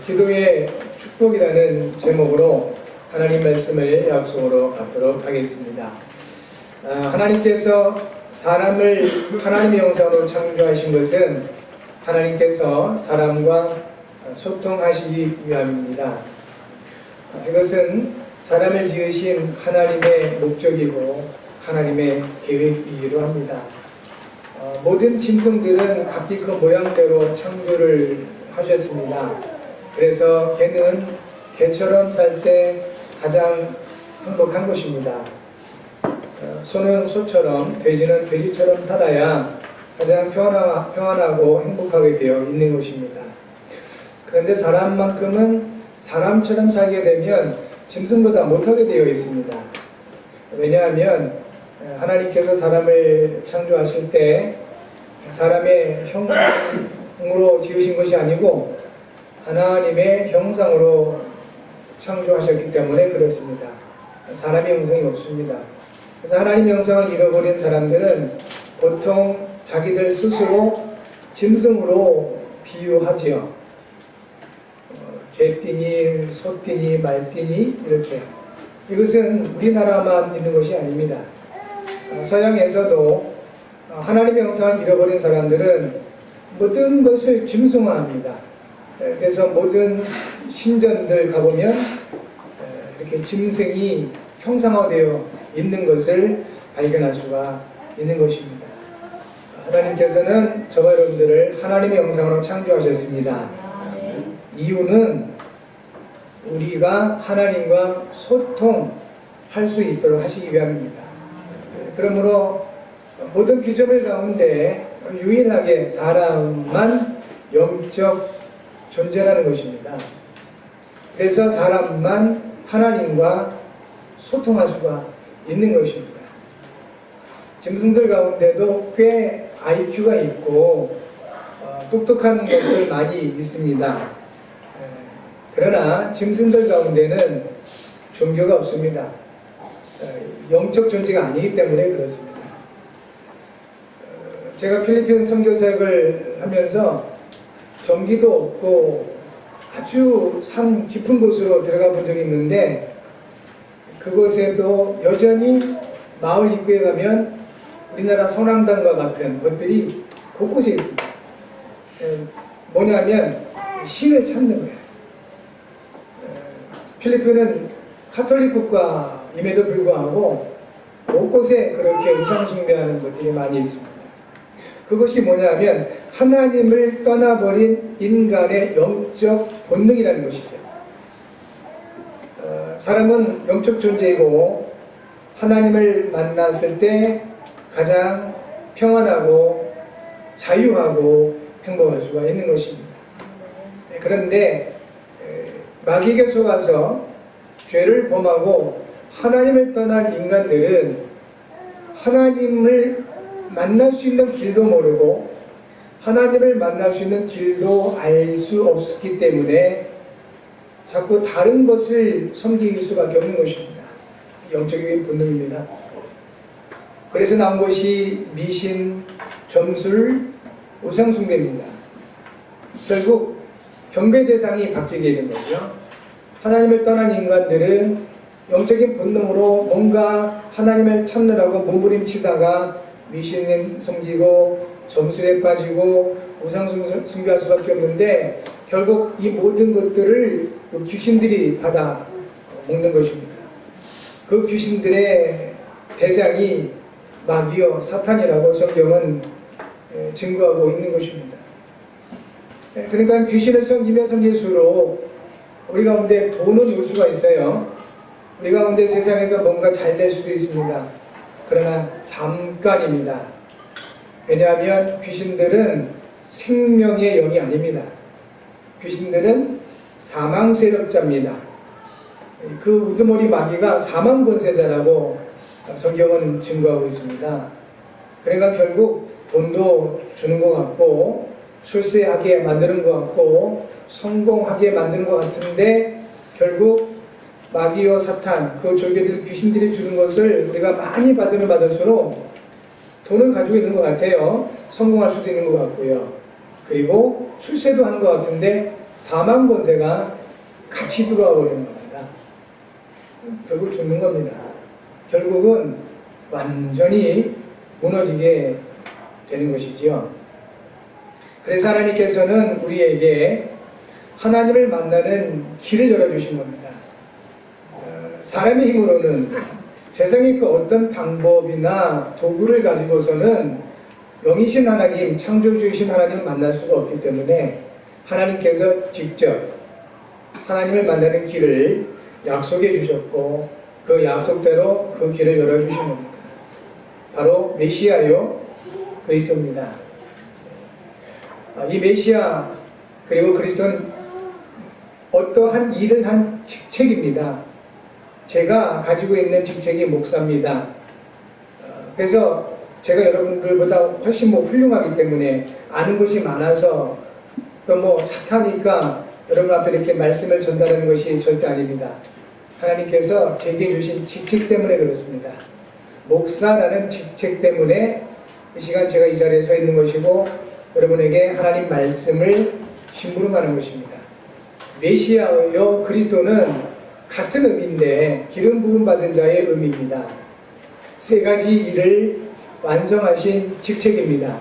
기도의 축복이라는 제목으로 하나님 말씀을 약속으로 받도록 하겠습니다. 하나님께서 사람을 하나님의 형상으로 창조하신 것은 하나님께서 사람과 소통하시기 위함입니다. 이것은 사람을 지으신 하나님의 목적이고 하나님의 계획이기도 합니다. 모든 짐승들은 각기 그 모양대로 창조를 하셨습니다. 그래서 개는 개처럼 살 때 가장 행복한 것입니다. 소는 소처럼, 돼지는 돼지처럼 살아야 가장 평안하고 행복하게 되어 있는 것입니다. 그런데 사람만큼은 사람처럼 살게 되면 짐승보다 못하게 되어 있습니다. 왜냐하면 하나님께서 사람을 창조하실 때 사람의 형상으로 지으신 것이 아니고 하나님의 형상으로 창조하셨기 때문에 그렇습니다. 사람의 형상이 없습니다. 그래서 하나님의 형상을 잃어버린 사람들은 보통 자기들 스스로 짐승으로 비유하지요. 개띠니, 소띠니, 말띠니 이렇게. 이것은 우리나라만 있는 것이 아닙니다. 서양에서도 하나님의 형상을 잃어버린 사람들은 모든 것을 짐승화합니다. 그래서 모든 신전들 가보면 이렇게 짐승이 형상화되어 있는 것을 발견할 수가 있는 것입니다. 하나님께서는 저와 여러분들을 하나님의 형상으로 창조하셨습니다. 이유는 우리가 하나님과 소통할 수 있도록 하시기 위함입니다. 그러므로 모든 피조물 가운데 유일하게 사람만 영적 존재라는 것입니다. 그래서 사람만 하나님과 소통할 수가 있는 것입니다. 짐승들 가운데도 꽤 IQ가 있고 똑똑한 것들 많이 있습니다. 그러나 짐승들 가운데는 종교가 없습니다. 영적 존재가 아니기 때문에 그렇습니다. 제가 필리핀 선교사역을 하면서 전기도 없고 아주 산 깊은 곳으로 들어가 본 적이 있는데 그곳에도 여전히 마을 입구에 가면 우리나라 선앙당과 같은 것들이 곳곳에 있습니다. 뭐냐면 신을 찾는 거예요. 필리핀은 카톨릭 국가임에도 불구하고 곳곳에 그렇게 우상 숭배하는 것들이 많이 있습니다. 그것이 뭐냐면 하나님을 떠나버린 인간의 영적 본능이라는 것이죠. 사람은 영적 존재이고 하나님을 만났을 때 가장 평안하고 자유하고 행복할 수가 있는 것입니다. 그런데 마귀에게 속아서 죄를 범하고 하나님을 떠난 인간들은 하나님을 만날 수 있는 길도 모르고 하나님을 만날 수 있는 길도 알 수 없기 때문에 자꾸 다른 것을 섬길 수밖에 없는 것입니다. 영적인 본능입니다. 그래서 나온 것이 미신, 점술, 우상숭배입니다. 결국 경배 대상이 바뀌게 된 거죠. 하나님을 떠난 인간들은 영적인 본능으로 뭔가 하나님을 찾느라고 몸부림치다가 미신을 섬기고 점술에 빠지고 우상 숭배할 수밖에 없는데 결국 이 모든 것들을 귀신들이 받아 먹는 것입니다. 그 귀신들의 대장이 마귀요 사탄이라고 성경은 증거하고 있는 것입니다. 그러니까 귀신을 섬기면 섬길수록 우리 가운데 돈은 올 수가 있어요. 우리 가운데 세상에서 뭔가 잘 될 수도 있습니다. 그러나 잠깐입니다. 왜냐하면 귀신들은 생명의 영이 아닙니다. 귀신들은 사망 세력자입니다. 그 우두머리 마귀가 사망 권세자라고 성경은 증거하고 있습니다. 그러니까 결국 돈도 주는 것 같고 출세하게 만드는 것 같고 성공하게 만드는 것 같은데 결국 마귀와 사탄, 그 졸개들 귀신들이 주는 것을 우리가 많이 받으면 받을수록 돈을 가지고 있는 것 같아요. 성공할 수도 있는 것 같고요. 그리고 출세도 하는 것 같은데 사망 권세가 같이 들어와 버리는 겁니다. 결국 죽는 겁니다. 결국은 완전히 무너지게 되는 것이지요. 그래서 하나님께서는 우리에게 하나님을 만나는 길을 열어주신 겁니다. 사람의 힘으로는 세상의 그 어떤 방법이나 도구를 가지고서는 영이신 하나님, 창조주이신 하나님을 만날 수가 없기 때문에 하나님께서 직접 하나님을 만나는 길을 약속해 주셨고 그 약속대로 그 길을 열어주신 겁니다. 바로 메시아요 그리스도입니다. 이 메시아 그리고 그리스도는 어떠한 일을 한 직책입니다. 제가 가지고 있는 직책이 목사입니다. 그래서 제가 여러분들보다 훨씬 훌륭하기 때문에 아는 것이 많아서 또 착하니까 여러분 앞에 이렇게 말씀을 전달하는 것이 절대 아닙니다. 하나님께서 제게 주신 직책 때문에 그렇습니다. 목사라는 직책 때문에 이 시간 제가 이 자리에 서 있는 것이고 여러분에게 하나님 말씀을 심부름하는 것입니다. 메시아요 그리스도는 같은 의미인데 기름 부음 받은 자의 의미입니다. 세 가지 일을 완성하신 직책입니다.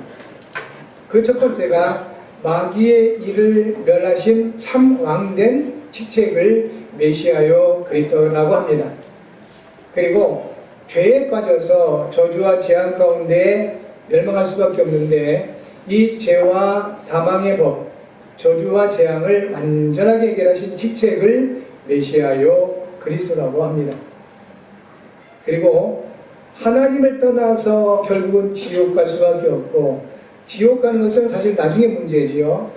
그 첫 번째가 마귀의 일을 멸하신 참 왕된 직책을 메시아요 그리스도라고 합니다. 그리고 죄에 빠져서 저주와 재앙 가운데 멸망할 수밖에 없는데 이 죄와 사망의 법, 저주와 재앙을 완전하게 해결하신 직책을 메시아요 그리스도라고 합니다. 그리고 하나님을 떠나서 결국은 지옥 갈 수밖에 없고 지옥 가는 것은 사실 나중에 문제지요.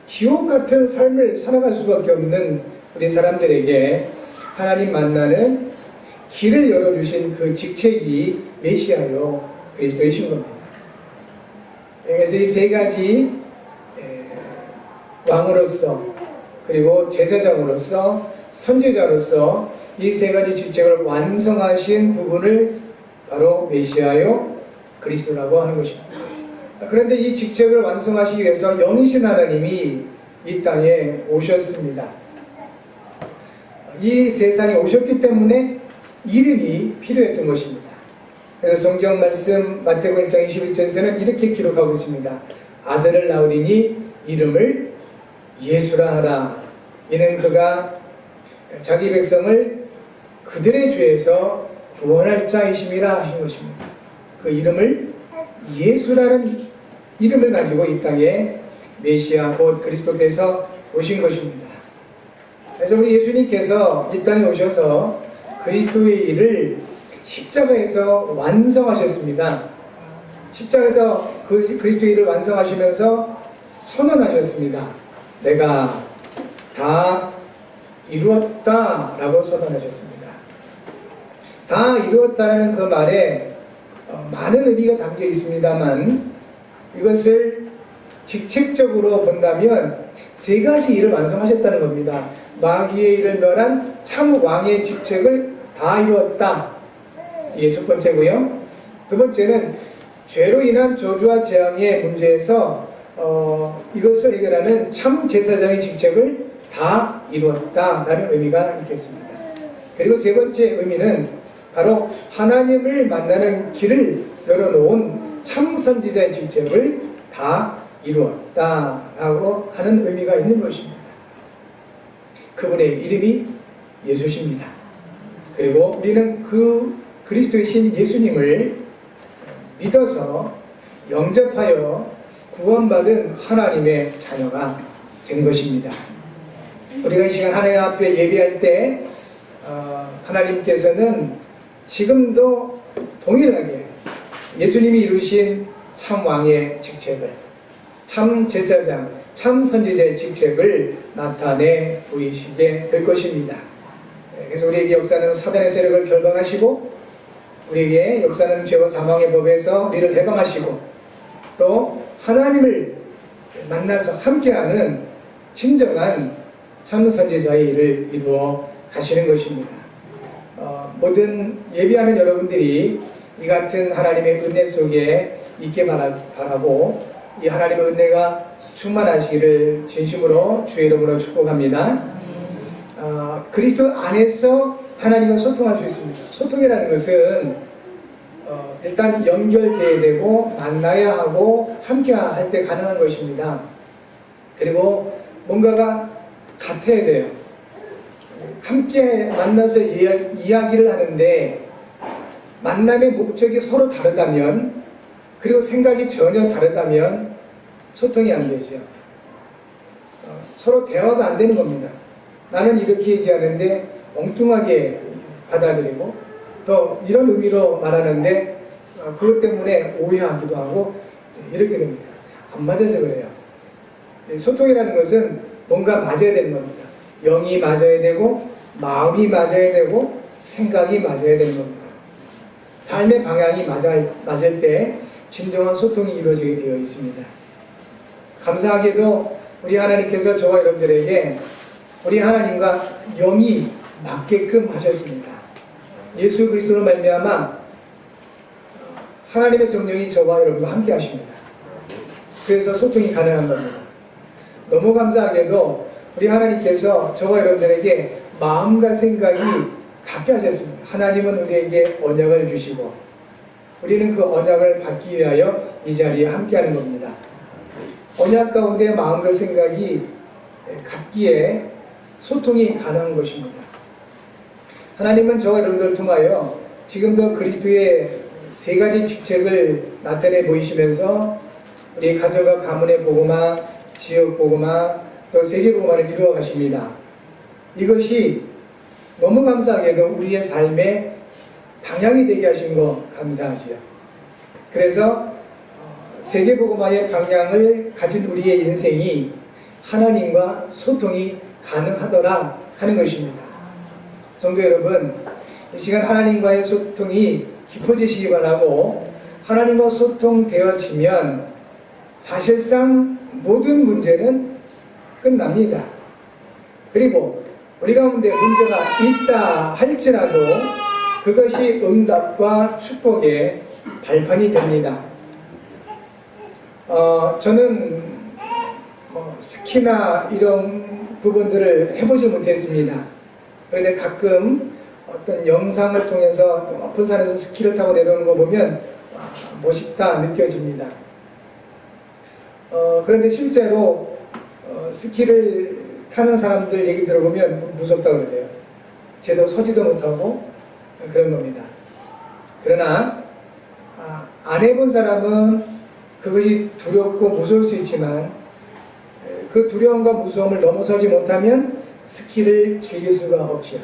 지옥 같은 삶을 살아갈 수밖에 없는 우리 사람들에게 하나님 만나는 길을 열어주신 그 직책이 메시아요 그리스도이신 겁니다. 그래서 이 세 가지 왕으로서 그리고 제사장으로서 선지자로서 이 세 가지 직책을 완성하신 부분을 바로 메시아요 그리스도라고 하는 것입니다. 그런데 이 직책을 완성하시기 위해서 영이신 하나님이 이 땅에 오셨습니다. 이 세상에 오셨기 때문에 이름이 필요했던 것입니다. 그래서 성경 말씀 마태복음 1장 21절에서는 이렇게 기록하고 있습니다. 아들을 낳으리니 이름을 예수라 하라. 이는 그가 자기 백성을 그들의 죄에서 구원할 자이심이라 하신 것입니다. 그 이름을 예수라는 이름을 가지고 이 땅에 메시아 곧 그리스도께서 오신 것입니다. 그래서 우리 예수님께서 이 땅에 오셔서 그리스도의 일을 십자가에서 완성하셨습니다. 십자가에서 그리스도의 일을 완성하시면서 선언하셨습니다. 내가 다 이루었다 라고 선언하셨습니다. 다 이루었다는 그 말에 많은 의미가 담겨 있습니다만 이것을 직책적으로 본다면 세 가지 일을 완성하셨다는 겁니다. 마귀의 일을 멸한 참 왕의 직책을 다 이루었다. 이게 첫 번째고요. 두 번째는 죄로 인한 저주와 재앙의 문제에서 이것을 해결하는 참 제사장의 직책을 다 이루었다라는 의미가 있겠습니다. 그리고 세 번째 의미는 바로 하나님을 만나는 길을 열어놓은 참 선지자의 직책을 다 이루었다라고 하는 의미가 있는 것입니다. 그분의 이름이 예수십니다. 그리고 우리는 그 그리스도이신 예수님을 믿어서 영접하여 구원받은 하나님의 자녀가 된 것입니다. 우리가 이 시간 하나님 앞에 예배할 때 하나님께서는 지금도 동일하게 예수님이 이루신 참 왕의 직책을, 참 제사장, 참 선지자의 직책을 나타내 보이시게 될 것입니다. 그래서 우리에게 역사는 사단의 세력을 결방하시고 우리에게 역사는 죄와 사망의 법에서 우리를 해방하시고 또 하나님을 만나서 함께하는 진정한 참 선지자의 일을 이루어 가시는 것입니다. 모든 예비하는 여러분들이 이 같은 하나님의 은혜 속에 있게 바라고 이 하나님의 은혜가 충만하시기를 진심으로 주의 이름으로 축복합니다. 그리스도 안에서 하나님과 소통할 수 있습니다. 소통이라는 것은 일단 연결돼야 되고 만나야 하고 함께 할 때 가능한 것입니다. 그리고 뭔가가 같아야 돼요. 함께 만나서 이야기를 하는데 만남의 목적이 서로 다르다면, 그리고 생각이 전혀 다르다면 소통이 안 되죠. 서로 대화가 안 되는 겁니다. 나는 이렇게 얘기하는데 엉뚱하게 받아들이고, 또 이런 의미로 말하는데 그것 때문에 오해하기도 하고 이렇게 됩니다. 안 맞아서 그래요. 소통이라는 것은 뭔가 맞아야 되는 겁니다. 영이 맞아야 되고, 마음이 맞아야 되고, 생각이 맞아야 되는 겁니다. 삶의 방향이 맞을 때 진정한 소통이 이루어지게 되어 있습니다. 감사하게도 우리 하나님께서 저와 여러분들에게 우리 하나님과 영이 맞게끔 하셨습니다. 예수 그리스도로 말미암아 하나님의 성령이 저와 여러분과 함께 하십니다. 그래서 소통이 가능한 겁니다. 너무 감사하게도 우리 하나님께서 저와 여러분들에게 마음과 생각이 같게 하셨습니다. 하나님은 우리에게 언약을 주시고 우리는 그 언약을 받기 위하여 이 자리에 함께하는 겁니다. 언약 가운데 마음과 생각이 같기에 소통이 가능한 것입니다. 하나님은 저와 여러분들을 통하여 지금도 그리스도의 세 가지 직책을 나타내 보이시면서 우리 가정과 가문의 복음화, 지역 복음화, 또 세계 복음화를 이루어 가십니다. 이것이 너무 감사하게도 우리의 삶의 방향이 되게 하신 거 감사하지요. 그래서 세계 복음화의 방향을 가진 우리의 인생이 하나님과 소통이 가능하더라 하는 것입니다. 성도 여러분, 이 시간 하나님과의 소통이 깊어지시기 바라고, 하나님과 소통되어지면 사실상 모든 문제는 끝납니다. 그리고 우리 가운데 문제가 있다 할지라도 그것이 응답과 축복의 발판이 됩니다. 저는 스키나 이런 부분들을 해보지 못했습니다. 그런데 가끔 어떤 영상을 통해서 높은 산에서 스키를 타고 내려오는 거 보면 멋있다 느껴집니다. 그런데 실제로 스키를 타는 사람들 얘기 들어보면 무섭다고 그러대요. 제대로 서지도 못하고 그런 겁니다. 그러나 안 해본 사람은 그것이 두렵고 무서울 수 있지만 그 두려움과 무서움을 넘어서지 못하면 스키를 즐길 수가 없지요.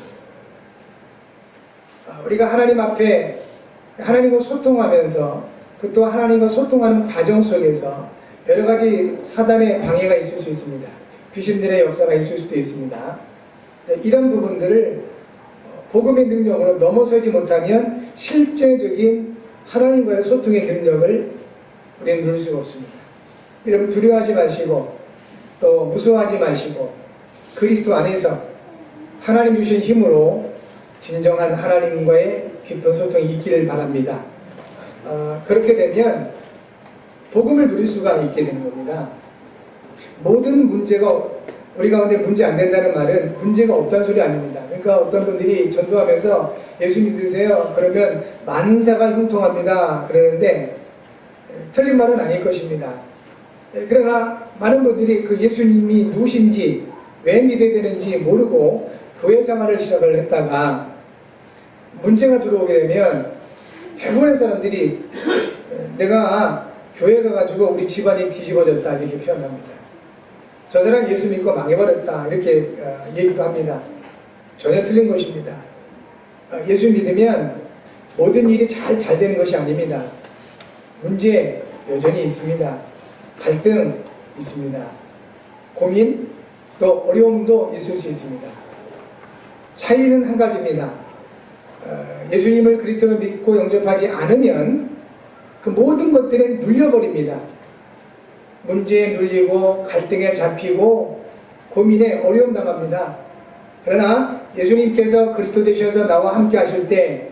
우리가 하나님 앞에 하나님과 소통하면서 그 또 하나님과 소통하는 과정 속에서 여러 가지 사단의 방해가 있을 수 있습니다. 귀신들의 역사가 있을 수도 있습니다. 이런 부분들을 복음의 능력으로 넘어서지 못하면 실제적인 하나님과의 소통의 능력을 우리는 누릴 수가 없습니다. 여러분 두려워하지 마시고 또 무서워하지 마시고 그리스도 안에서 하나님 주신 힘으로 진정한 하나님과의 깊은 소통이 있기를 바랍니다. 그렇게 되면 복음을 누릴 수가 있게 되는 겁니다. 모든 문제가 우리 가운데 문제 안 된다는 말은 문제가 없다는 소리 아닙니다. 그러니까 어떤 분들이 전도하면서 예수 믿으세요? 그러면 만사가 형통합니다. 그러는데 틀린 말은 아닐 것입니다. 그러나 많은 분들이 그 예수님이 누구신지 왜 믿어야 되는지 모르고 교회 생활을 시작을 했다가 문제가 들어오게 되면 대부분의 사람들이 내가 교회 가가지고 우리 집안이 뒤집어졌다 이렇게 표현합니다. 저 사람 예수 믿고 망해버렸다 이렇게 얘기도 합니다. 전혀 틀린 것입니다. 예수 믿으면 모든 일이 잘 되는 것이 아닙니다. 문제 여전히 있습니다. 갈등 있습니다. 고민 또 어려움도 있을 수 있습니다. 차이는 한 가지입니다. 예수님을 그리스도로 믿고 영접하지 않으면 그 모든 것들은 눌려버립니다. 문제에 눌리고 갈등에 잡히고 고민에 어려움 당합니다. 그러나 예수님께서 그리스도 되셔서 나와 함께 하실 때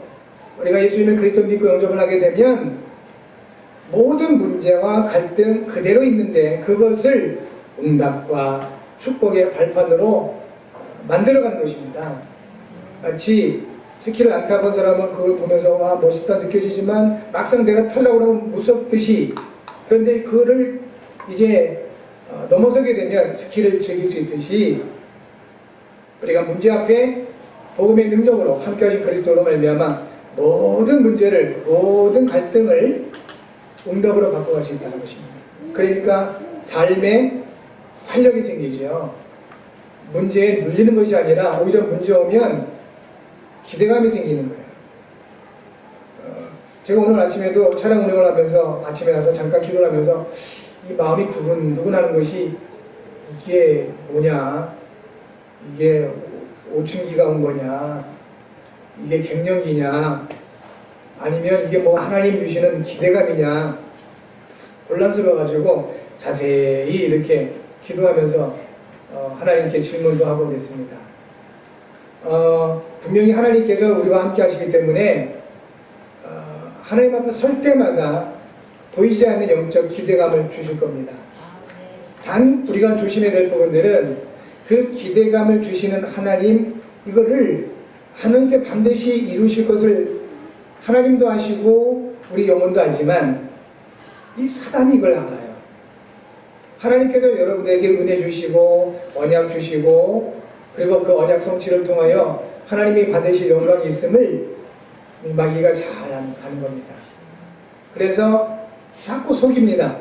우리가 예수님을 그리스도 믿고 영접을 하게 되면 모든 문제와 갈등 그대로 있는데 그것을 응답과 축복의 발판으로 만들어가는 것입니다. 마치 스키를 안 타본 사람은 그걸 보면서 와 멋있다 느껴지지만 막상 내가 타려고 그러면 무섭듯이, 그런데 그거를 이제 넘어서게 되면 스키를 즐길 수 있듯이 우리가 문제 앞에 복음의 능력으로 함께하신 그리스도로 말미암아 모든 문제를, 모든 갈등을 응답으로 바꿔갈 수 있다는 것입니다. 그러니까 삶에 활력이 생기죠. 문제에 눌리는 것이 아니라 오히려 문제 오면 기대감이 생기는 거예요. 제가 오늘 아침에도 차량 운행을 하면서 아침에 나서 잠깐 기도를 하면서 이 마음이 두근두근하는 것이 이게 뭐냐, 이게 오춘기가 온 거냐, 이게 갱년기냐, 아니면 이게 뭐 하나님 주시는 기대감이냐 혼란스러워가지고 자세히 이렇게 기도하면서 하나님께 질문도 하고 그랬습니다. 분명히 하나님께서 우리와 함께 하시기 때문에 하나님 앞에 설 때마다 보이지 않는 영적 기대감을 주실 겁니다. 단 우리가 조심해야 될 부분들은 그 기대감을 주시는 하나님, 이거를 하나님께 반드시 이루실 것을 하나님도 아시고 우리 영혼도 알지만 이 사단이 이걸 알아요. 하나님께서 여러분에게 은혜 주시고 언약 주시고 그리고 그 언약 성취를 통하여 하나님이 받으실 영광이 있음을 마귀가 잘 아는 겁니다. 그래서 자꾸 속입니다.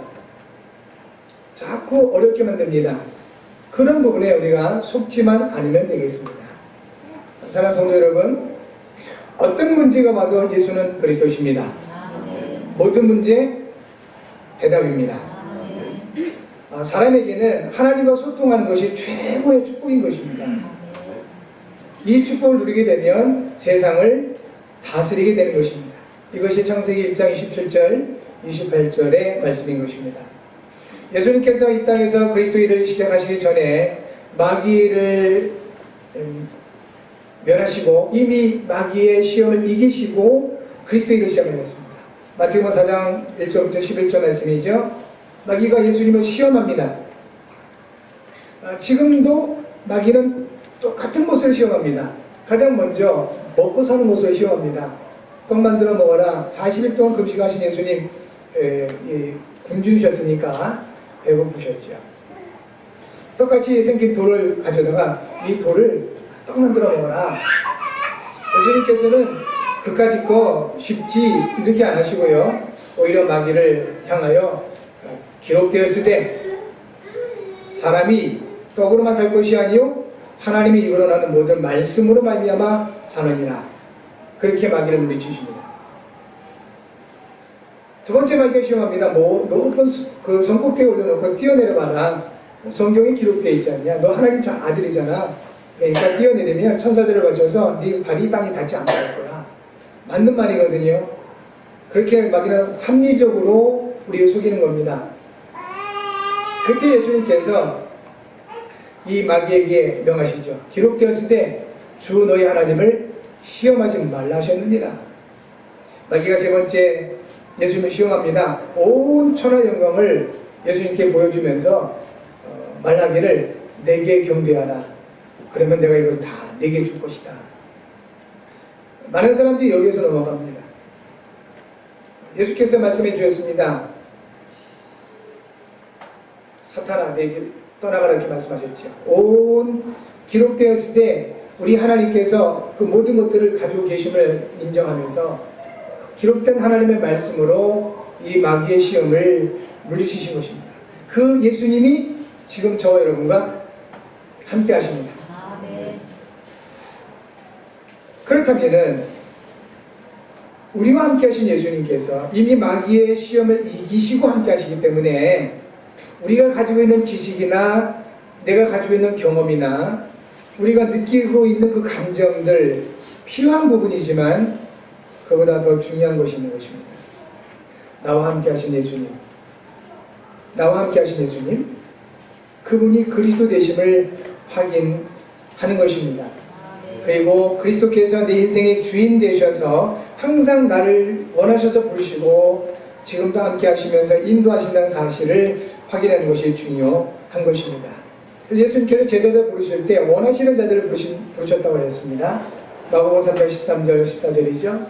자꾸 어렵게 만듭니다. 그런 부분에 우리가 속지만 않으면 되겠습니다. 사랑하는 성도 여러분, 어떤 문제가 와도 예수는 그리스도십니다. 모든 문제 해답입니다. 사람에게는 하나님과 소통하는 것이 최고의 축복인 것입니다. 이 축복을 누리게 되면 세상을 다스리게 되는 것입니다. 이것이 창세기 1장 27절, 28절의 말씀인 것입니다. 예수님께서 이 땅에서 그리스도 일을 시작하시기 전에 마귀를 멸하시고 이미 마귀의 시험을 이기시고 그리스도 일을 시작하셨습니다. 마태복음 4장 1절부터 11절 말씀이죠. 마귀가 예수님을 시험합니다. 지금도 마귀는 똑같은 것을 시험합니다. 가장 먼저 먹고 사는 것을 시험합니다. 떡 만들어 먹어라. 40일 동안 금식하신 예수님 굶주리셨으니까 배고프셨죠. 똑같이 생긴 돌을 가져다가 이 돌을 떡 만들어 먹어라. 예수님께서는 그까짓 거 쉽지 이렇게 안 하시고요. 오히려 마귀를 향하여 기록되었을 때 사람이 떡으로만 살 것이 아니요 하나님이 입으로 나는 모든 말씀으로 말미암아 사느니라. 그렇게 마귀를 물리치십니다. 두 번째 마귀가 시험합니다. 높은 그 성꼭대에 올려놓고 뛰어내려봐라. 성경에 기록되어 있지 않냐. 너 하나님 아들이잖아. 그러니까 뛰어내리면 천사들을 거쳐서 네 발이 땅에 닿지 않을 거야. 맞는 말이거든요. 그렇게 마귀는 합리적으로 우리를 속이는 겁니다. 그때 예수님께서 이 마귀에게 명하시죠. 기록되었을 때 주 너희 하나님을 시험하지 말라 하셨느니라. 마귀가 세 번째 예수님을 시험합니다. 온 천하 영광을 예수님께 보여주면서 말하기를 내게 경배하라. 그러면 내가 이걸 다 내게 줄 것이다. 많은 사람들이 여기에서 넘어갑니다. 예수께서 말씀해 주셨습니다. 사탄아 내게 떠나가라 이렇게 말씀하셨죠. 온 기록되었을 때 우리 하나님께서 그 모든 것들을 가지고 계심을 인정하면서 기록된 하나님의 말씀으로 이 마귀의 시험을 물리치신 것입니다. 그 예수님이 지금 저와 여러분과 함께 하십니다. 그렇다면은 우리와 함께 하신 예수님께서 이미 마귀의 시험을 이기시고 함께 하시기 때문에 우리가 가지고 있는 지식이나 내가 가지고 있는 경험이나 우리가 느끼고 있는 그 감정들 필요한 부분이지만 그보다 더 중요한 것이 있는 것입니다. 나와 함께 하신 예수님, 나와 함께 하신 예수님, 그분이 그리스도 되심을 확인하는 것입니다. 그리고 그리스도께서 내 인생의 주인 되셔서 항상 나를 원하셔서 부르시고 지금도 함께 하시면서 인도하신다는 사실을 확인하는 것이 중요합니다. 한 것입니다. 예수님께서 제자들 부르실 때 원하시는 자들을 부르셨다고 했습니다. 마가복음 3장 13절 14절이죠.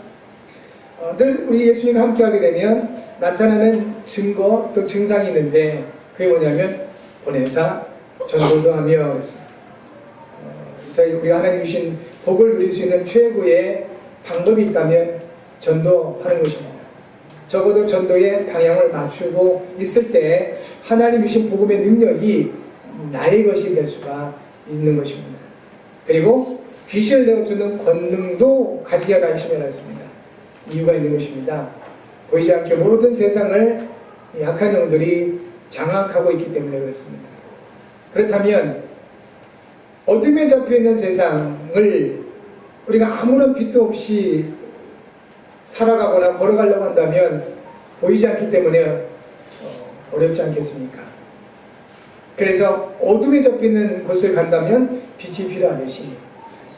늘 우리 예수님과 함께하게 되면 나타나는 증거 또 증상이 있는데 그게 뭐냐면 보내사 전도도 하며 그랬습니다. 그래서 우리가 하나님 주신 복을 누릴 수 있는 최고의 방법이 있다면 전도하는 것입니다. 적어도 전도의 방향을 맞추고 있을 때 하나님 주신 복음의 능력이 나의 것이 될 수가 있는 것입니다. 그리고 귀신을 내어주는 권능도 가지게 하시면 했습니다. 이유가 있는 것입니다. 보이지 않게 모든 세상을 약한 영들이 장악하고 있기 때문에 그렇습니다. 그렇다면 어둠에 잡혀있는 세상을 우리가 아무런 빛도 없이 살아가거나 걸어가려고 한다면 보이지 않기 때문에 어렵지 않겠습니까? 그래서 어둠에 잡히는 곳을 간다면 빛이 필요하듯이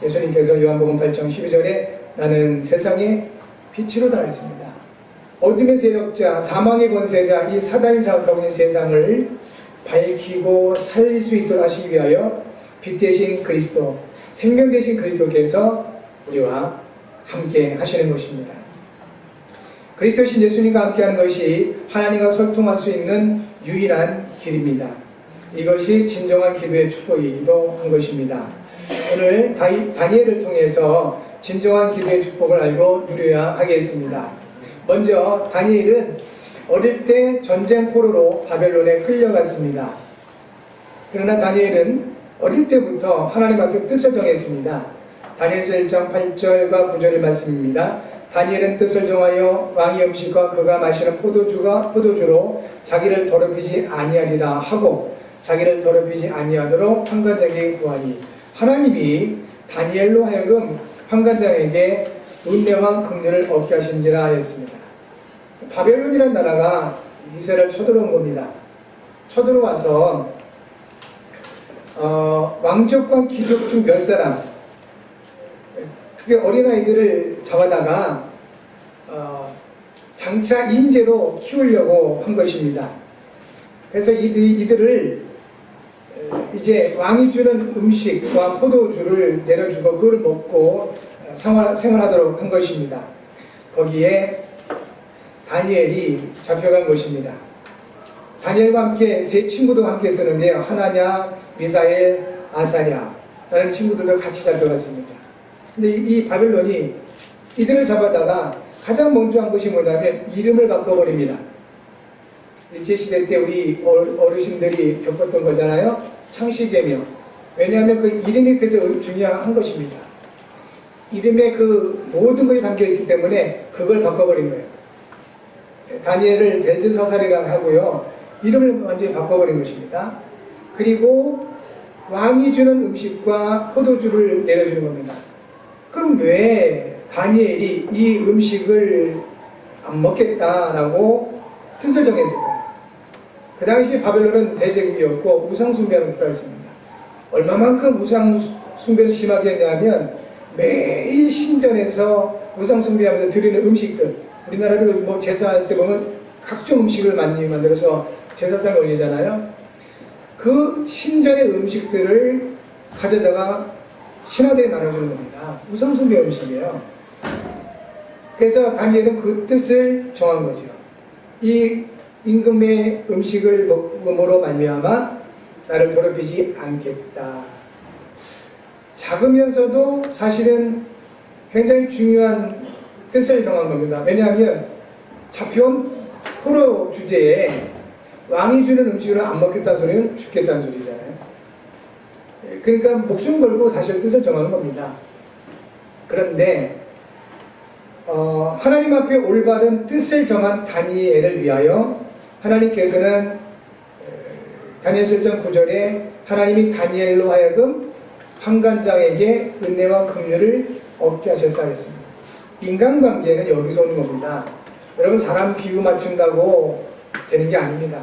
예수님께서 요한복음 8장 12절에 나는 세상의 빛으로다 했습니다. 어둠의 세력자, 사망의 권세자, 이 사단이 장악하고 있는 세상을 밝히고 살릴 수 있도록 하시기 위하여 빛 대신 그리스도, 생명 대신 그리스도께서 우리와 함께 하시는 것입니다. 그리스도신 예수님과 함께하는 것이 하나님과 소통할 수 있는 유일한 길입니다. 이것이 진정한 기도의 축복이기도 한 것입니다. 오늘 다니엘을 통해서 진정한 기도의 축복을 알고 누려야 하겠습니다. 먼저 다니엘은 어릴 때 전쟁 포로로 바벨론에 끌려갔습니다. 그러나 다니엘은 어릴 때부터 하나님 앞에 뜻을 정했습니다. 다니엘서 1장 8절과 9절의 말씀입니다. 다니엘은 뜻을 정하여 왕의 음식과 그가 마시는 포도주로 자기를 더럽히지 아니하리라 하고 자기를 더럽히지 아니하도록 판관장에게 구하니 하나님이 다니엘로 하여금 판관장에게 은혜와 긍휼을 얻게 하신지라 하였습니다. 바벨론이라는 나라가 이스라엘을 쳐들어온 겁니다. 쳐들어와서 왕족과 귀족 중 몇 사람, 특히 어린아이들을 잡아다가 장차 인재로 키우려고 한 것입니다. 그래서 이들을 이제 왕이 주는 음식과 포도주를 내려주고 그걸 먹고 생활하도록 한 것입니다. 거기에 다니엘이 잡혀간 것입니다. 다니엘과 함께 세 친구도 함께 있었는데요. 하나냐, 미사엘, 아사랴 라는 친구들도 같이 잡혀갔습니다. 근데 이 바벨론이 이들을 잡아다가 가장 먼저 한 것이 뭐냐면 이름을 바꿔버립니다. 일제시대 때 우리 어르신들이 겪었던 거잖아요. 창씨개명. 왜냐하면 그 이름이 그래서 중요한 것입니다. 이름에 그 모든 것이 담겨있기 때문에 그걸 바꿔버린 거예요. 다니엘을 벨드사살이라고 하고요. 이름을 완전히 바꿔버린 것입니다. 그리고 왕이 주는 음식과 포도주를 내려주는 겁니다. 그럼 왜 다니엘이 이 음식을 안 먹겠다라고 뜻을 정했을까요? 그 당시 바벨론은 대제국이었고 우상숭배하는 국가였습니다. 얼마만큼 우상숭배를 심하게 했냐면 매일 신전에서 우상숭배하면서 드리는 음식들, 우리나라도 뭐 제사할 때 보면 각종 음식을 많이 만들어서 제사상에 올리잖아요. 그 신전의 음식들을 가져다가 신하들에 나눠주는 겁니다. 우상숭배 음식이에요. 그래서 다니엘은 그 뜻을 정한 거죠. 이 임금의 음식을 먹음으로 말미암아 나를 더럽히지 않겠다. 작으면서도 사실은 굉장히 중요한 뜻을 정한 겁니다. 왜냐하면 잡혀온 포로 주제에 왕이 주는 음식을 안 먹겠다는 소리는 죽겠다는 소리잖아요. 그러니까 목숨 걸고 사실 뜻을 정하는 겁니다. 그런데 하나님 앞에 올바른 뜻을 정한 다니엘을 위하여 하나님께서는 다니엘서 1장 9절에 하나님이 다니엘로 하여금 판관장에게 은혜와 긍휼을 얻게 하셨다 했습니다. 인간관계는 여기서 오는 겁니다. 여러분 사람 비유 맞춘다고 되는 게 아닙니다.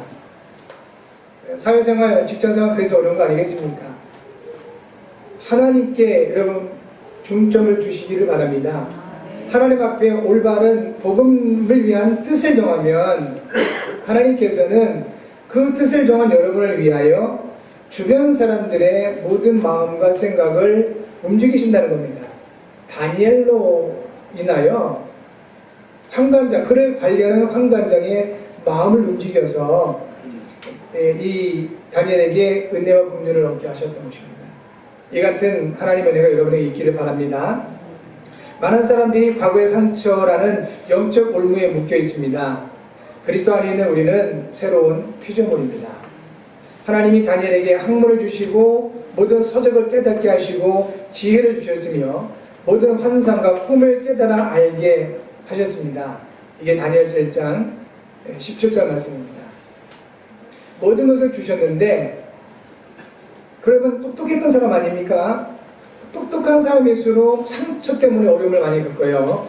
사회생활, 직장생활 그래서 어려운 거 아니겠습니까? 하나님께 여러분 중점을 주시기를 바랍니다. 하나님 앞에 올바른 복음을 위한 뜻을 정하면 하나님께서는 그 뜻을 정한 여러분을 위하여 주변 사람들의 모든 마음과 생각을 움직이신다는 겁니다. 다니엘로 인하여 환관장, 그를 관리하는 환관장의 마음을 움직여서 이 다니엘에게 은혜와 긍휼을 얻게 하셨던 것입니다. 이 같은 하나님의 은혜가 여러분에게 있기를 바랍니다. 많은 사람들이 과거의 상처라는 영적 올무에 묶여 있습니다. 그리스도 안에 있는 우리는 새로운 피조물입니다. 하나님이 다니엘에게 학문을 주시고 모든 서적을 깨닫게 하시고 지혜를 주셨으며 모든 환상과 꿈을 깨달아 알게 하셨습니다. 이게 다니엘서 1장 17절 말씀입니다. 모든 것을 주셨는데 그러면 똑똑했던 사람 아닙니까? 똑똑한 사람일수록 상처 때문에 어려움을 많이 겪어요.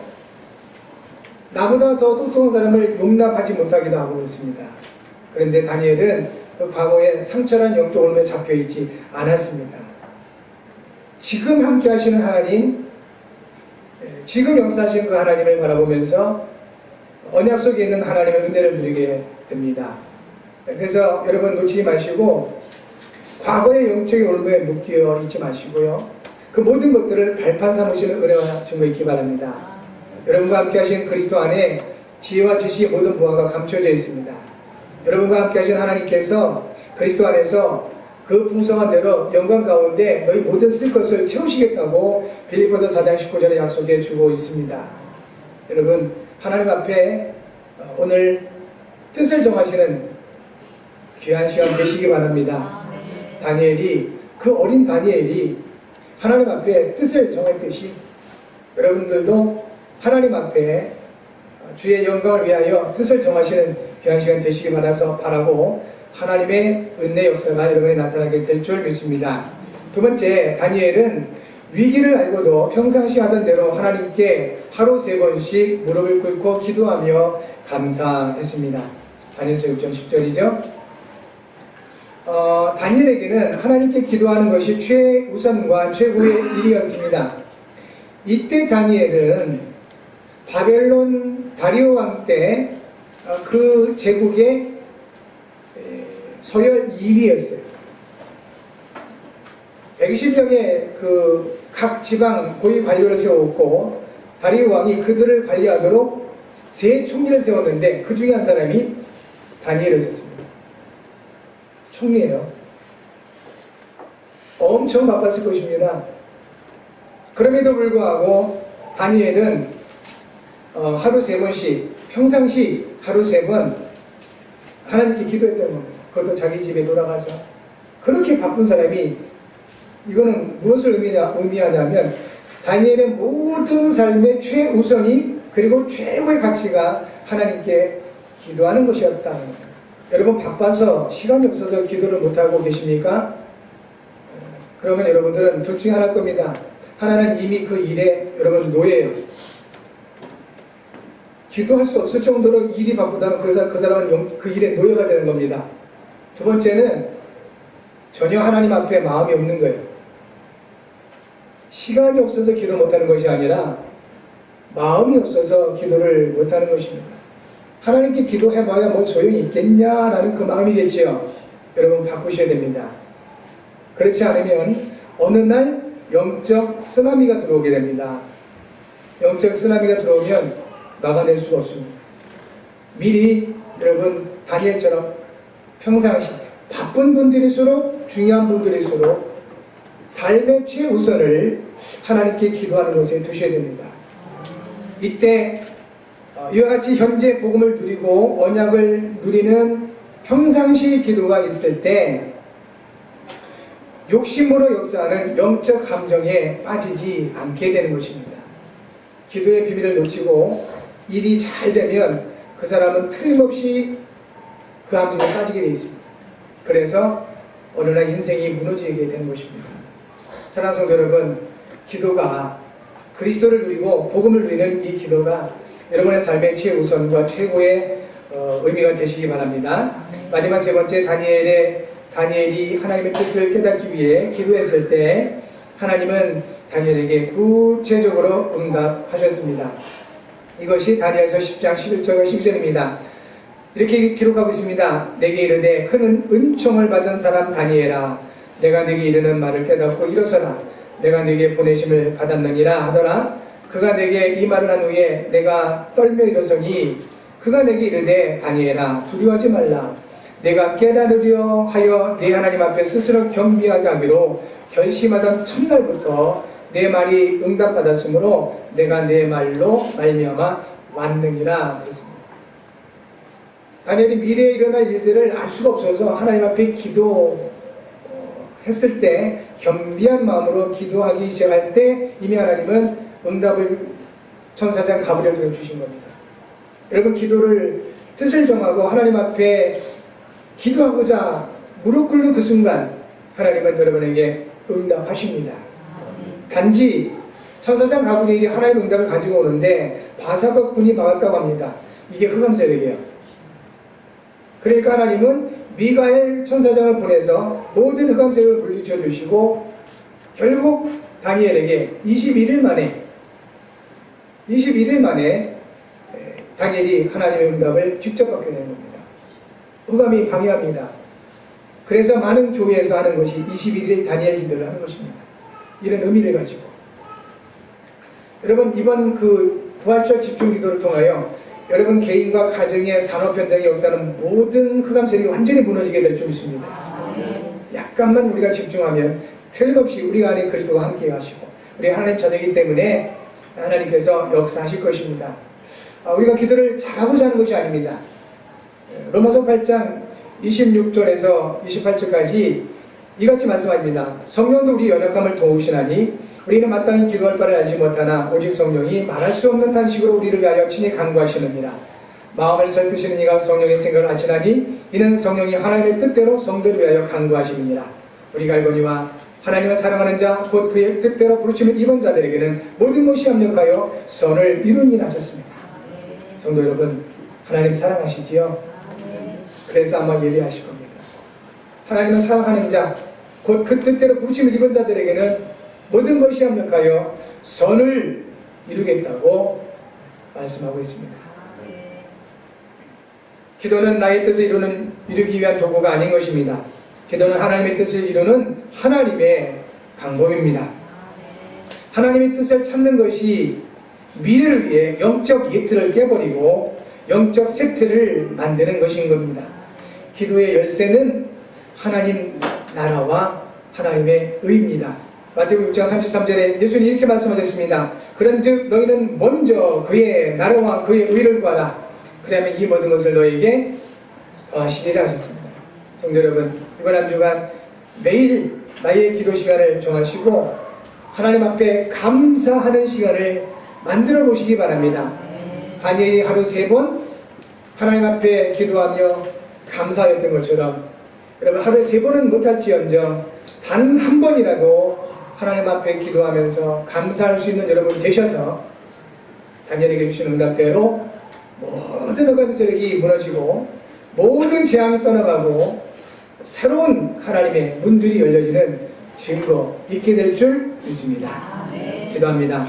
나보다 더 똑똑한 사람을 용납하지 못하기도 하고 있습니다. 그런데 다니엘은 그 과거에 상처란 영적 올무에 잡혀있지 않았습니다. 지금 함께 하시는 하나님, 지금 역사하시는 그 하나님을 바라보면서 언약 속에 있는 하나님의 은혜를 누리게 됩니다. 그래서 여러분 놓치지 마시고 과거의 영적인 올무에 묶여 있지 마시고요. 그 모든 것들을 발판 삼으시는 은혜와 증거 있기 바랍니다. 여러분과 함께 하신 그리스도 안에 지혜와 지식의 모든 부하가 감춰져 있습니다. 여러분과 함께 하신 하나님께서 그리스도 안에서 그 풍성한 대로 영광 가운데 너희 모든 쓸 것을 채우시겠다고 빌립보서 4장 19절에 약속해 주고 있습니다. 여러분 하나님 앞에 오늘 뜻을 정하시는 귀한 시간 되시기 바랍니다. 다니엘이, 그 어린 다니엘이 하나님 앞에 뜻을 정했듯이 여러분들도 하나님 앞에 주의 영광을 위하여 뜻을 정하시는 귀한 시간 되시기 바라고 하나님의 은혜 역사가 여러분에 나타나게 될 줄 믿습니다. 두 번째, 다니엘은 위기를 알고도 평상시 하던 대로 하나님께 하루 3번씩 무릎을 꿇고 기도하며 감사했습니다. 다니엘서 6장 10절이죠. 다니엘에게는 하나님께 기도하는 것이 최우선과 최고의 일이었습니다. 이때 다니엘은 바벨론 다리오 왕 때 그 제국의 서열 2위였어요. 120명의 그 각 지방 고위 관료를 세웠고 다리오 왕이 그들을 관리하도록 3 총리를 세웠는데 그 중에 한 사람이 다니엘이었습니다. 총리예요. 엄청 바빴을 것입니다. 그럼에도 불구하고 다니엘은 하루 3번씩, 평상시 하루 3번 하나님께 기도했다는 겁니다. 그것도 자기 집에 돌아가서. 그렇게 바쁜 사람이, 이거는 무엇을 의미하냐면 다니엘의 모든 삶의 최우선이 그리고 최고의 가치가 하나님께 기도하는 것이었다는 겁니다. 여러분 바빠서 시간이 없어서 기도를 못하고 계십니까? 그러면 여러분들은 둘 중에 하나일 겁니다. 하나는 이미 그 일에 여러분 노예예요. 기도할 수 없을 정도로 일이 바쁘다면 그 사람은 그 일에 노예가 되는 겁니다. 두 번째는 전혀 하나님 앞에 마음이 없는 거예요. 시간이 없어서 기도 못하는 것이 아니라 마음이 없어서 기도를 못하는 것입니다. 하나님께 기도해봐야 뭐 소용이 있겠냐라는 그 마음이겠지요. 여러분 바꾸셔야 됩니다. 그렇지 않으면 어느 날 영적 쓰나미가 들어오게 됩니다. 영적 쓰나미가 들어오면 막아낼 수가 없습니다. 미리 여러분 다니엘처럼 평상시 바쁜 분들일수록 중요한 분들일수록 삶의 최우선을 하나님께 기도하는 것에 두셔야 됩니다. 이때 이와 같이 현재 복음을 누리고 언약을 누리는 평상시 기도가 있을 때 욕심으로 역사하는 영적 감정에 빠지지 않게 되는 것입니다. 기도의 비밀을 놓치고 일이 잘 되면 그 사람은 틀림없이 그 함정에 빠지게 되어 있습니다. 그래서 어느 날 인생이 무너지게 되는 것입니다. 사랑하는 성도 여러분, 기도가 그리스도를 누리고 복음을 누리는 이 기도가 여러분의 삶의 최우선과 최고의 의미가 되시기 바랍니다. 마지막 세 번째, 다니엘이 하나님의 뜻을 깨닫기 위해 기도했을 때 하나님은 다니엘에게 구체적으로 응답하셨습니다. 이것이 다니엘서 10장 11절과 12절입니다. 이렇게 기록하고 있습니다. 내게 이르되 큰 은총을 받은 사람 다니엘아, 내가 네게 이르는 말을 깨닫고 일어서라. 내가 네게 보내심을 받았느니라 하더라. 그가 내게 이 말을 한 후에 내가 떨며 일어서니 그가 내게 이르되 다니엘아 두려워하지 말라. 내가 깨달으려 하여 네 하나님 앞에 스스로 겸비하게 하기로 결심하던 첫날부터 내 말이 응답받았으므로 내가 내 말로 말미암아 왔느니라. 그랬습니다. 다니엘이 미래에 일어날 일들을 알 수가 없어서 하나님 앞에 기도했을 때 겸비한 마음으로 기도하기 시작할 때 이미 하나님은 응답을 천사장 가브리엘 통해 주신 겁니다. 여러분 기도를 뜻을 정하고 하나님 앞에 기도하고자 무릎 꿇는 그 순간 하나님은 여러분에게 응답하십니다. 단지 천사장 가브리엘이 하나님의 응답을 가지고 오는데 바사박 군이 막았다고 합니다. 이게 흑암세력이에요. 그러니까 하나님은 미가엘 천사장을 보내서 모든 흑암세력을 물리쳐 주시고 결국 다니엘에게 21일 만에 다니엘이 하나님의 응답을 직접 받게 되는 겁니다. 흑암이 방해합니다. 그래서 많은 교회에서 하는 것이 21일 다니엘 기도를 하는 것입니다. 이런 의미를 가지고 여러분 이번 그 부활절 집중 기도를 통하여 여러분 개인과 가정의 산업 현장의 역사는 모든 흑암 세력이 완전히 무너지게 될 줄 믿습니다. 약간만 우리가 집중하면 틀림없이 우리가 안에 그리스도가 함께 하시고 우리 하나님 자녀이기 때문에 하나님께서 역사하실 것입니다. 우리가 기도를 잘하고자 하는 것이 아닙니다. 로마서 8장 26절에서 28절까지 이같이 말씀합니다. 성령도 우리 연약함을 도우시나니 우리는 마땅히 기도할 바를 알지 못하나 오직 성령이 말할 수 없는 탄식으로 우리를 위하여 친히 간구하시느니라. 마음을 살피시는 이가 성령의 생각을 아시나니 이는 성령이 하나님의 뜻대로 성도를 위하여 간구하시느니라. 우리가 알거니와 하나님을 사랑하는 자 곧 그의 뜻대로 부르심을 입은 자들에게는 모든 것이 합력하여 선을 이루니 하셨습니다. 성도 여러분 하나님 사랑하시지요? 그래서 아마 예배하실 겁니다. 하나님을 사랑하는 자 곧 그 뜻대로 부르심을 입은 자들에게는 모든 것이 합력하여 선을 이루겠다고 말씀하고 있습니다. 기도는 나의 뜻을 이루기 위한 도구가 아닌 것입니다. 기도는 하나님의 뜻을 이루는 하나님의 방법입니다. 하나님의 뜻을 찾는 것이 미래를 위해 영적 예틀을 깨버리고 영적 세트를 만드는 것인 겁니다. 기도의 열쇠는 하나님 나라와 하나님의 의입니다. 마태복음 6장 33절에 예수님이 이렇게 말씀하셨습니다. 그런즉 너희는 먼저 그의 나라와 그의 의를 구하라. 그러면 이 모든 것을 너희에게 더하시리라 하셨습니다. 성도 여러분 이번 한 주간 매일 나의 기도 시간을 정하시고 하나님 앞에 감사하는 시간을 만들어 보시기 바랍니다. 다니엘이 하루 3번 하나님 앞에 기도하며 감사했던 것처럼 여러분 하루에 3번은 못할지언정 단 한 번이라도 하나님 앞에 기도하면서 감사할 수 있는 여러분 되셔서 다니엘에게 주신 응답대로 모든 흑암 세력이 무너지고 모든 재앙이 떠나가고 새로운 하나님의 문들이 열려지는 증거 있게 될 줄 믿습니다. 기도합니다.